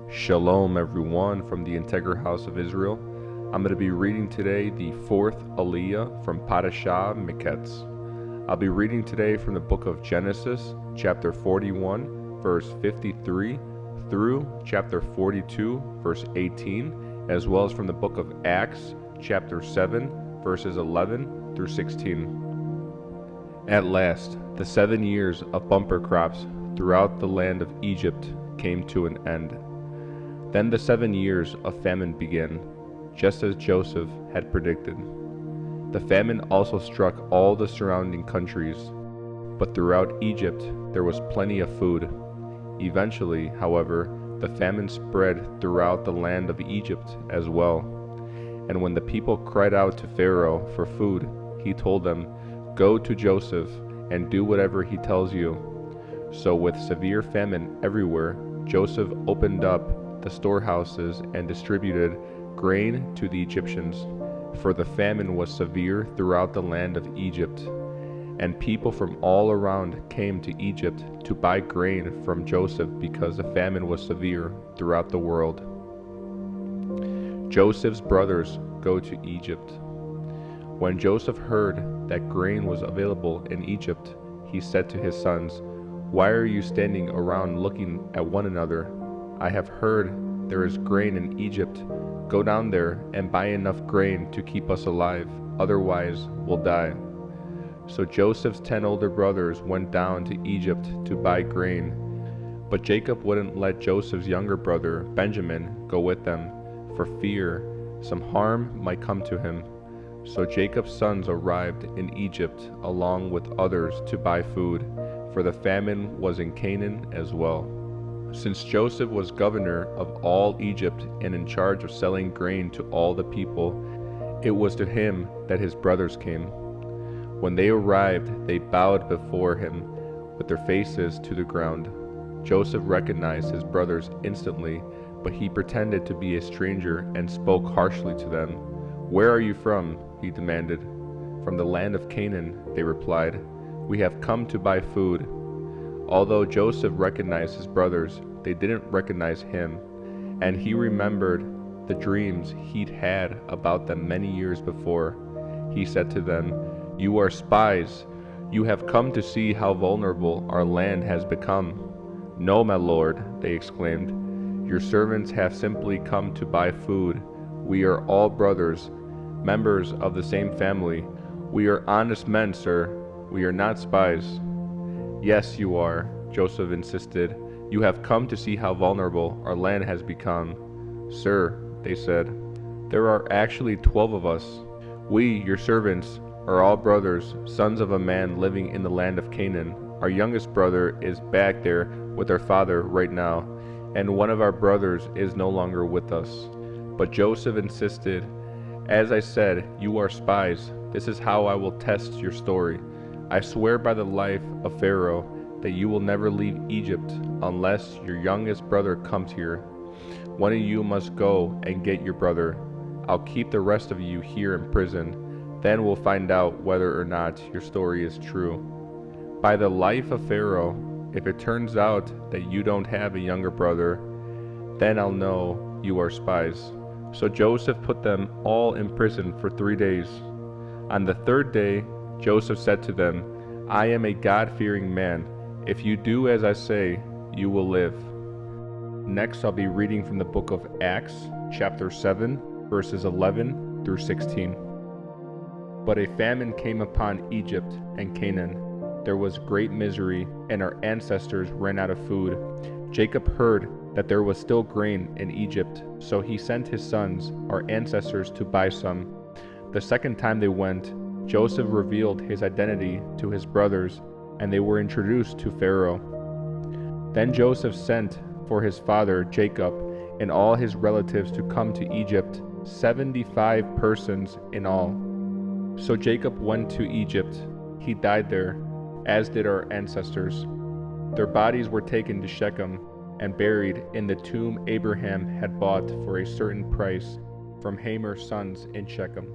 Shalom everyone from the Integral House of Israel. I'm going to be reading today the fourth Aliyah from Parashah, Miketz. I'll be reading today from the book of Genesis, chapter 41, verse 53, through chapter 42, verse 18, as well as from the book of Acts, chapter 7, verses 11 through 16. At last, the 7 years of bumper crops throughout the land of Egypt came to an end. Then the 7 years of famine began, just as Joseph had predicted. The famine also struck all the surrounding countries, but throughout Egypt there was plenty of food. Eventually, however, the famine spread throughout the land of Egypt as well. And when the people cried out to Pharaoh for food, he told them, "Go to Joseph and do whatever he tells you." So with severe famine everywhere, Joseph opened up the storehouses and distributed grain to the Egyptians, for the famine was severe throughout the land of Egypt, and people from all around came to Egypt to buy grain from Joseph because the famine was severe throughout the world. Joseph's brothers go to Egypt. When Joseph heard that grain was available in Egypt, he said to his sons, "Why are you standing around looking at one another? I have heard there is grain in Egypt. Go down there and buy enough grain to keep us alive, otherwise we'll die." So Joseph's 10 older brothers went down to Egypt to buy grain, but Jacob wouldn't let Joseph's younger brother Benjamin go with them, for fear some harm might come to him. So Jacob's sons arrived in Egypt along with others to buy food, for the famine was in Canaan as well. Since Joseph was governor of all Egypt and in charge of selling grain to all the people, it was to him that his brothers came. When they arrived, they bowed before him with their faces to the ground. Joseph recognized his brothers instantly, but he pretended to be a stranger and spoke harshly to them. "Where are you from?" he demanded. "From the land of Canaan," they replied. "We have come to buy food." Although Joseph recognized his brothers, they didn't recognize him, and he remembered the dreams he'd had about them many years before. He said to them, "You are spies. You have come to see how vulnerable our land has become." "No, my lord," they exclaimed. "Your servants have simply come to buy food. We are all brothers, members of the same family. We are honest men, sir. We are not spies." "Yes, you are," Joseph insisted. "You have come to see how vulnerable our land has become." "Sir," they said, "there are actually 12 of us. We, your servants, are all brothers, sons of a man living in the land of Canaan. Our youngest brother is back there with our father right now, and one of our brothers is no longer with us." But Joseph insisted, "As I said, you are spies. This is how I will test your story. I swear by the life of Pharaoh that you will never leave Egypt unless your youngest brother comes here. One of you must go and get your brother. I'll keep the rest of you here in prison. Then we'll find out whether or not your story is true. By the life of Pharaoh, if it turns out that you don't have a younger brother, then I'll know you are spies." So Joseph put them all in prison for 3 days. On the 3rd day, Joseph said to them, "I am a God-fearing man. If you do as I say, you will live." Next, I'll be reading from the book of Acts, chapter 7, verses 11 through 16. But a famine came upon Egypt and Canaan. There was great misery, and our ancestors ran out of food. Jacob heard that there was still grain in Egypt, so he sent his sons, our ancestors, to buy some. The second time they went, Joseph revealed his identity to his brothers, and they were introduced to Pharaoh. Then Joseph sent for his father Jacob and all his relatives to come to Egypt, 75 persons in all. So Jacob went to Egypt. He died there, as did our ancestors. Their bodies were taken to Shechem and buried in the tomb Abraham had bought for a certain price from Hamar's sons in Shechem.